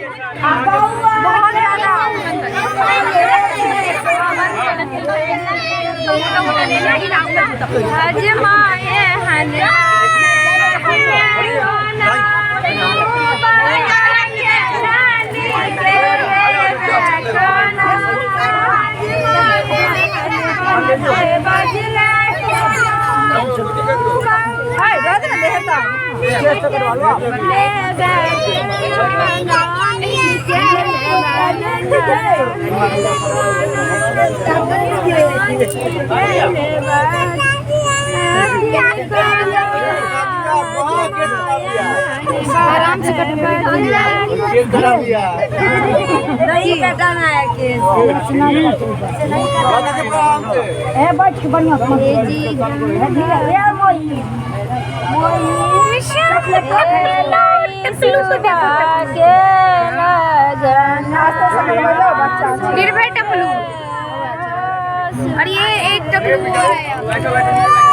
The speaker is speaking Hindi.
बहुत ज्यादा अजमाए हने आराम से नहीं कटाना है केस बैठ के बढ़िया निर्भय टपलू और ये एक टपलू है